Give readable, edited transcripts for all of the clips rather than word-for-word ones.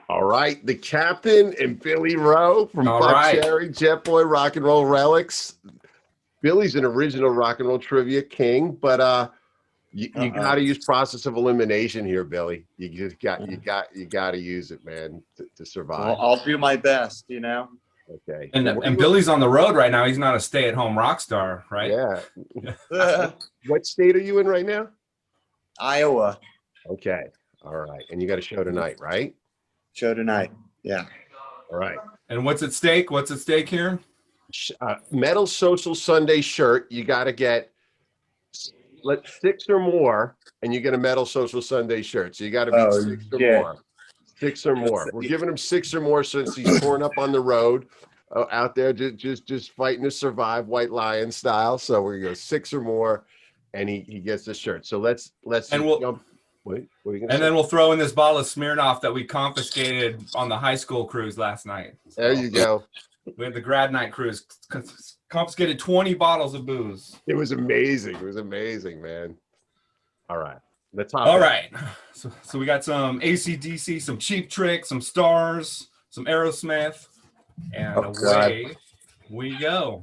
All right, the captain and Billy Rowe from All right. Buckcherry, Jetboy, Rock and Roll Relics. Billy's an original rock and roll trivia king, but you got to use process of elimination here, Billy. You just got to use it, man, to survive. Well, I'll do my best, Okay. And Billy's on the road right now. He's not a stay-at-home rock star, right? Yeah. What state are you in right now? Iowa. Okay. All right. And you got a show tonight, right? Show tonight. Yeah. All right. And what's at stake? What's at stake here? Metal Social Sunday shirt. You got to get 6 or more, and you get a Metal Social Sunday shirt. So you got to be 6 or more. 6 or more. We're giving him 6 or more since he's torn up on the road out there, just fighting to survive, White Lion style. So we're gonna go 6 or more, and he gets the shirt. So let's And we'll jump. Wait, what are you gonna and say? then we'll throw in this bottle of Smirnoff that we confiscated on the high school cruise last night. So There you go. we had the grad night cruise, confiscated 20 bottles of booze. It was amazing. It was amazing, man. All right. Let's hop All in. right. So we got some AC/DC, some Cheap Trick, some Stars, some Aerosmith, and away we go.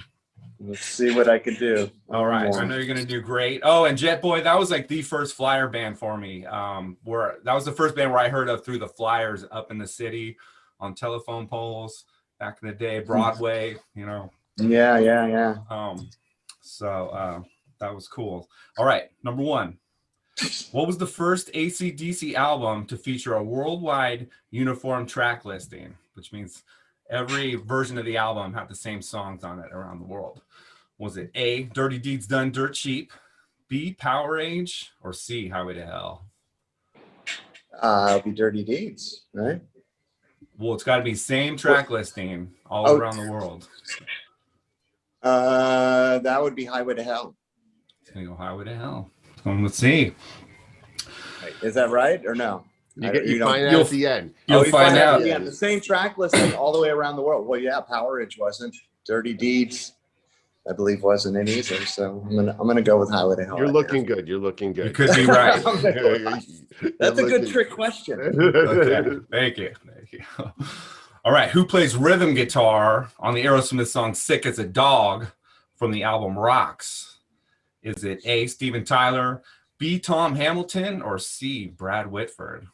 Let's see what I can do. All right. I know you're gonna do great. Oh, and Jetboy, that was like the first flyer band for me. Where that was the first band where I heard of through the flyers up in the city on telephone poles back in the day, Broadway, Yeah. So that was cool. All right, number 1. What was the first AC/DC album to feature a worldwide uniform track listing, which means every version of the album had the same songs on it around the world? Was it A, Dirty Deeds Done Dirt Cheap, B, Power Age, or C, Highway to Hell? It'll be Dirty Deeds, right? Well, it's got to be same track listing all around the world. That would be Highway to Hell. It's going to go Highway to Hell. Let's see. Is that right or no? You find out at the end. You'll find out. Yeah, the same track listing all the way around the world. Well, yeah, Power Age wasn't. Dirty Deeds, I believe, wasn't it either. So I'm gonna go with Highway to Hell. You're looking good. You're looking good. You could be right. That's a good trick question. Okay. Thank you. All right. Who plays rhythm guitar on the Aerosmith song Sick as a Dog from the album Rocks? Is it A, Steven Tyler, B, Tom Hamilton, or C, Brad Whitford?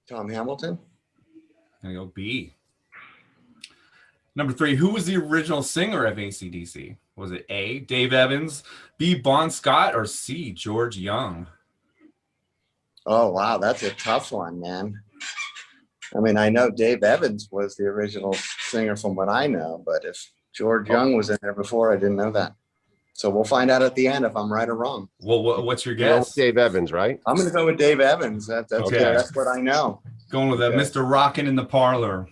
Tom Hamilton. I'm going to go B. Number 3, who was the original singer of AC/DC? Was it A, Dave Evans, B, Bon Scott, or C, George Young? Oh, wow. That's a tough one, man. I mean, I know Dave Evans was the original singer from what I know, but if George Young was in there before, I didn't know that. So we'll find out at the end if I'm right or wrong. Well, what's your guess? Dave Evans, right? I'm going to go with Dave Evans. That's what I know. Going with Mr. Rockin' in the Parlor.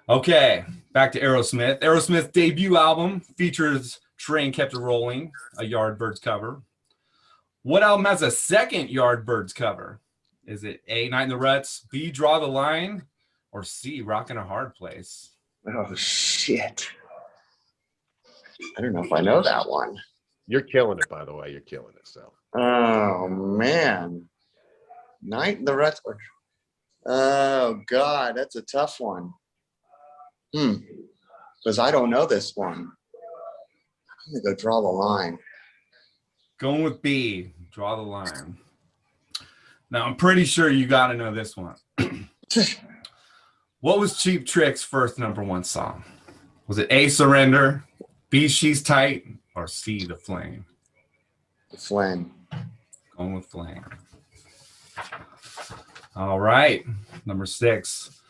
Okay, back to Aerosmith. Aerosmith's debut album features Train Kept It Rolling, a Yardbirds cover. What album has a second Yardbirds cover? Is it A, Night in the Ruts, B, Draw the Line, or C, Rockin' a Hard Place? Oh, shit. I don't know if I know that one. You're killing it, by the way. You're killing it. So. Oh, man. Night in the Ruts. Oh, God. That's a tough one. Because I don't know this one. I'm going to go Draw the Line. Going with B, Draw the Line. Now, I'm pretty sure you got to know this one. What was Cheap Trick's first #1 song? Was it A, Surrender, B, She's Tight, or C, The Flame? The Flame. Going with Flame. All right, number 6.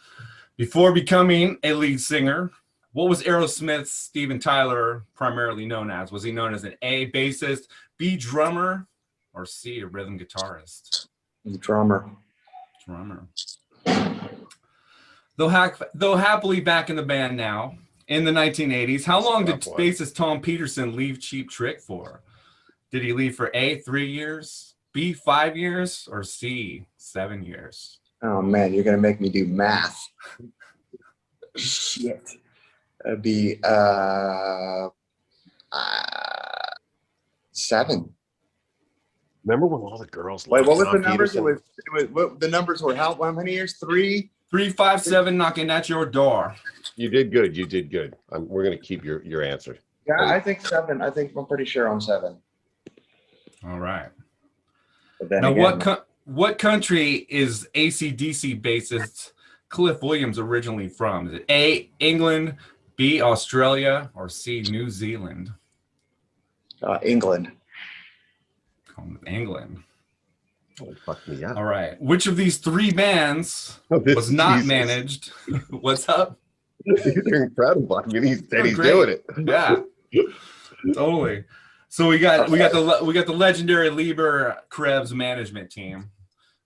Before becoming a lead singer, what was Aerosmith's Steven Tyler primarily known as? Was he known as an A, bassist, B, drummer, or C, a rhythm guitarist? Drummer. Though happily back in the band now, in the 1980s, how long did bassist Tom Peterson leave Cheap Trick for? Did he leave for A, 3 years, B, 5 years, or C, 7 years? Oh, man, you're going to make me do math. Shit. It'd be 7. Remember when all the girls? Wait, what was the Tom numbers? Peterson? The numbers were how many years? 3, 357 knocking at your door. You did good. You did good. We're gonna keep your answer. Yeah, I think 7. I think I'm pretty sure on 7. All right. But then Now, again, what country is AC/DC bassist Cliff Williams originally from? Is it A, England, B, Australia, or C, New Zealand? England. England. Oh, fuck me up. All right. Which of these 3 bands This was not Jesus. managed? What's up? These are incredible. I mean, he's Great. doing it. Yeah, totally. So we got the legendary Lieber Krebs management team.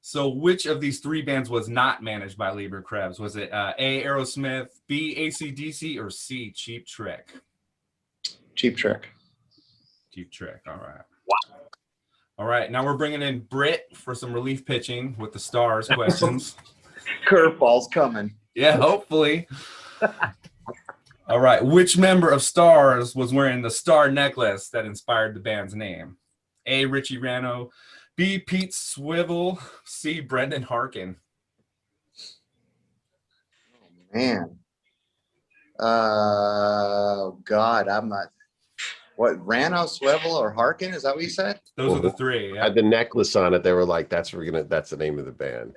So which of these 3 bands was not managed by Lieber Krebs? Was it A, Aerosmith, B, AC/DC, or C, Cheap Trick? Cheap Trick. Cheap Trick. All right. All right. Now we're bringing in Britt for some relief pitching with the Stars questions. Curveball's coming. Yeah, hopefully. All right. Which member of Stars was wearing the star necklace that inspired the band's name? A, Richie Rano, B, Pete Swivel, C, Brendan Harkin. Man. God, I'm not. What, Rano, Swivel, or Harkin? Is that what you said? Those are the 3. Yeah. Had the necklace on it. They were like, that's the name of the band.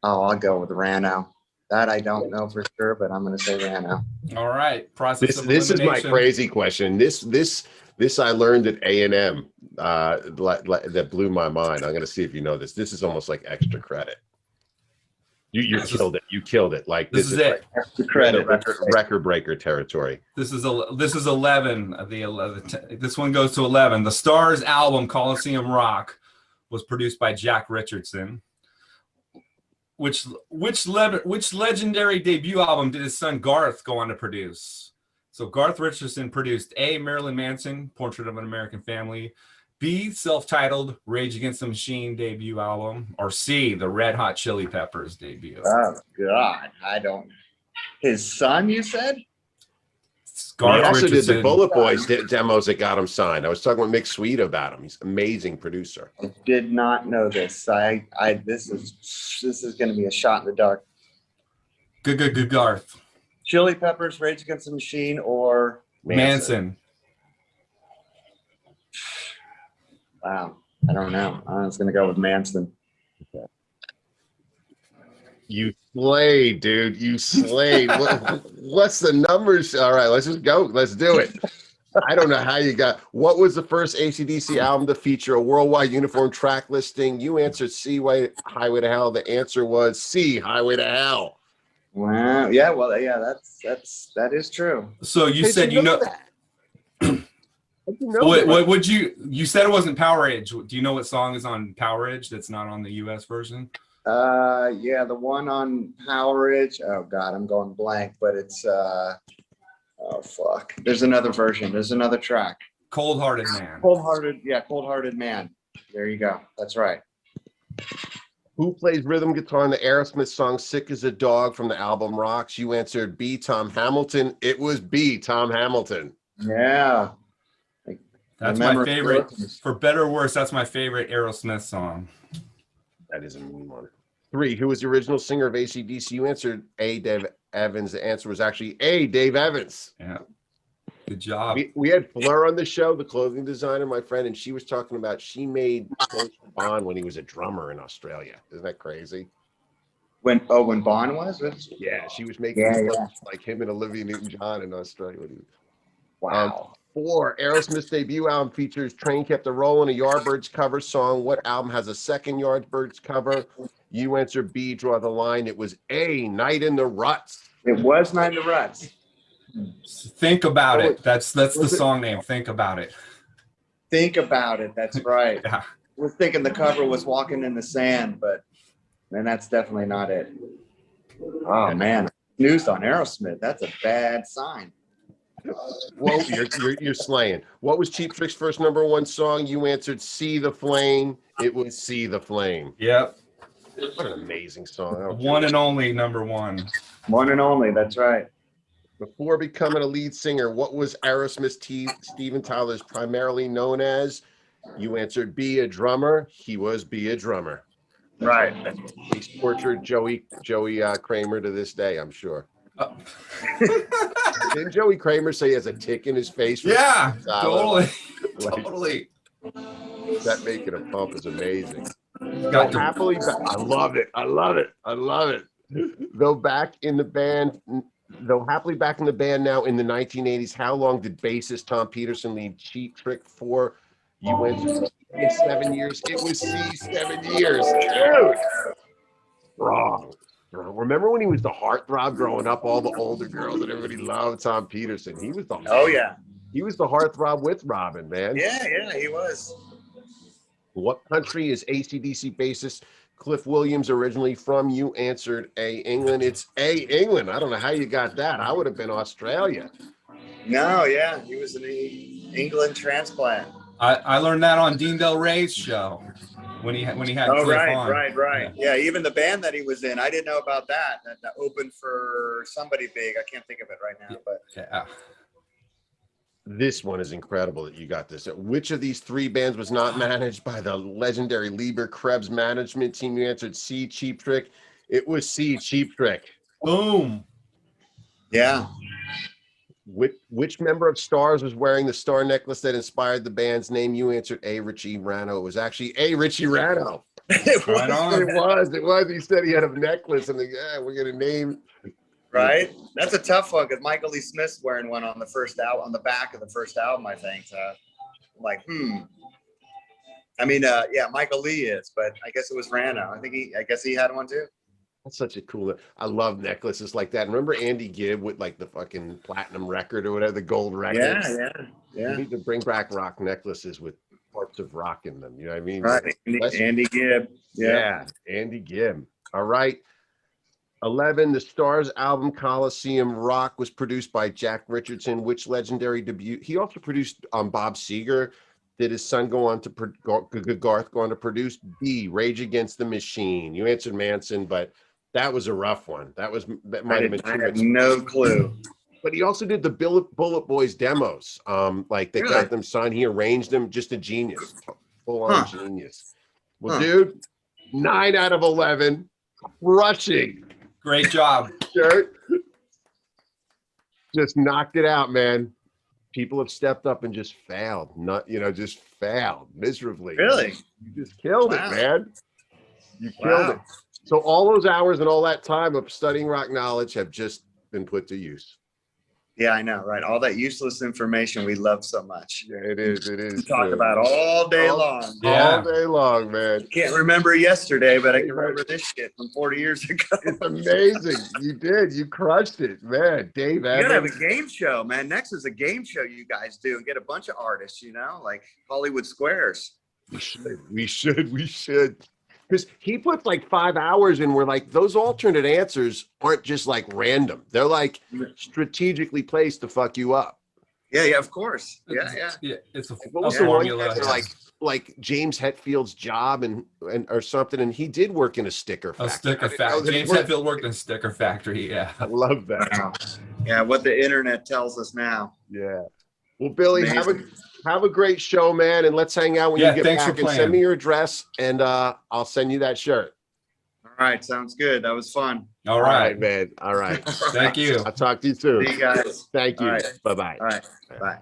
I'll go with Rano. That I don't know for sure, but I'm going to say Rano. All right. Process of This is my elimination. crazy question. This I learned at A&M that blew my mind. I'm going to see if you know this. This is almost like extra credit. You killed it. You killed it. Like This is it. like Extra credit. record breaker territory. This is 11 of the 11. This one goes to 11. The Stars album Coliseum Rock was produced by Jack Richardson. Which legendary debut album did his son Garth go on to produce? So Garth Richardson produced A, Marilyn Manson, Portrait of an American Family, B, self-titled Rage Against the Machine debut album, or C, the Red Hot Chili Peppers debut. Oh, God. I don't. His son, you said? He also did the Bullet Boys demos that got him signed. I was talking with Mick Sweet about him. He's an amazing producer. I did not know this. This is going to be a shot in the dark. Good Garth. Chili Peppers, Rage Against the Machine, or Manson. Wow, I don't know. I was going to go with Manson. You slayed, dude. You slayed. What's the numbers? All right, let's just go. Let's do it. I don't know how you got. What was the first AC/DC album to feature a worldwide uniform track listing? You answered C, Highway to Hell. The answer was C, Highway to Hell. Wow. Yeah. Well. Yeah. That is true. So you said you know. What would you said it wasn't Power Age. Do you know what song is on Power Age that's not on the US version? Yeah, the one on Power Ridge. Oh God, I'm going blank, but it's oh fuck. There's another version. There's another track. Cold Hearted Man. Cold Hearted Man. There you go. That's right. Who plays rhythm guitar in the Aerosmith song Sick as a Dog from the album Rocks? You answered B, Tom Hamilton. It was B, Tom Hamilton. Yeah. That's my favorite. For better or worse, that's my favorite Aerosmith song. That is a mean one. 3, who was the original singer of AC/DC? You answered A, Dave Evans. The answer was actually A, Dave Evans. Yeah. Good job. We had Fleur on the show, the clothing designer, my friend, and she was talking about she made clothes for Bond when he was a drummer in Australia. Isn't that crazy? When Bond was? Yeah, she was making clothes like him and Olivia Newton-John in Australia. Wow. 4, Aerosmith's debut album features Train Kept a Rollin', a Yardbirds cover song. What album has a second Yardbirds cover? You answered B, Draw the Line. It was A, Night in the Ruts. It was Night in the Ruts. Think About It. That's the song name. Think About It. Think About It. That's right. Yeah. I was thinking the cover was Walking in the Sand, but then that's definitely not it. Oh man, news on Aerosmith. That's a bad sign. Well, you're slaying. What was Cheap Trick's first #1 song? You answered See the Flame. It was See the Flame. Yep. What an amazing song. One and only #1. One and only. That's right. Before becoming a lead singer, what was Aerosmith's Steven Tyler's primarily known as? You answered B, a drummer. He was B, a drummer. Right. He's tortured Joey Kramer to this day, I'm sure. Oh. Didn't Joey Kramer say he has a tick in his face? For Yeah, $6? totally. Like, Totally. that making a pump is amazing. Got So happily, I love it. I love it. I love it. Though happily back in the band now in the 1980s, how long did bassist Tom Peterson lead Cheap Trick for? You went to 7 years. It was 7 years. Dude. Wrong. Remember when he was the heartthrob growing up, all the older girls and everybody loved Tom Peterson. He was the he was the heartthrob with Robin, man. Yeah, he was. What country is AC/DC bassist Cliff Williams originally from? You answered A, England. It's A, England. I don't know how you got that. I would have been Australia. No, yeah, he was an England transplant. I learned that on Dean Del Rey's show when he had Oh, Cliff right, on. right. Yeah, even the band that he was in, I didn't know about that. That opened for somebody big. I can't think of it right now, but Yeah. This one is incredible that you got this. Which of these three bands was not managed by the legendary Lieber Krebs management team? You answered C, Cheap Trick. It was C, Cheap Trick. Boom. yeah. Which member of Stars was wearing the star necklace that inspired the band's name? You answered A, Richie Rano. It was actually A, Richie Rano. Right on. It was. He said he had a necklace, and we're gonna name. Right? That's a tough one because Michael Lee Smith's wearing one on the first album, on the back of the first album, I think. So, I mean, yeah, Michael Lee is, but I guess it was Rano. I guess he had one too. That's such a cool. I love necklaces like that. Remember Andy Gibb with like the fucking platinum record or whatever, the gold record? Yeah. We need to bring back rock necklaces with parts of rock in them. You know what I mean? Right. Andy Gibb. Yeah, Andy Gibb. All right. 11, the Stars album Coliseum Rock was produced by Jack Richardson. Which legendary debut? He also produced Bob Seger. Did his son go on to Garth go on to produce? B, Rage Against the Machine. You answered Manson, but that was a rough one. That might have been too I much. had no clue. But he also did the Bullet Boys demos. Like they got them signed. He arranged them. Just a genius, full on genius. Well, dude, 9 out of 11, crushing. Great job. Shirt. Just knocked it out, man. People have stepped up and just failed. Just failed miserably. Really? You just killed it, man. You killed it. So all those hours and all that time of studying rock knowledge have just been put to use. Yeah, I know, right? All that useless information we love so much. Yeah, it is. It is. We talk about all day long. Yeah. All day long, man. Can't remember yesterday, but I can remember this shit from 40 years ago. It's amazing. You did. You crushed it, man. Dave You gotta have Evans. a game show, man. Next is a game show you guys do and get a bunch of artists, like Hollywood Squares. We should. Because he puts like 5 hours in where like those alternate answers aren't just like random. They're like strategically placed to fuck you up. Yeah, of course. Yeah. It's a What was the one formula. like James Hetfield's job and or something, and he did work in a sticker factory. A sticker factory. James Hetfield worked in a sticker factory. Yeah. I love that. Yeah, what the internet tells us now. Yeah. Well, Billy, Amazing. have a great show, man, and let's hang out when you get thanks back. for And playing. send me your address, and I'll send you that shirt. All right, sounds good. That was fun. All right. man. All right. Thank you. I'll talk to you soon. See you guys. Thank you. All right. Bye-bye. All right, bye.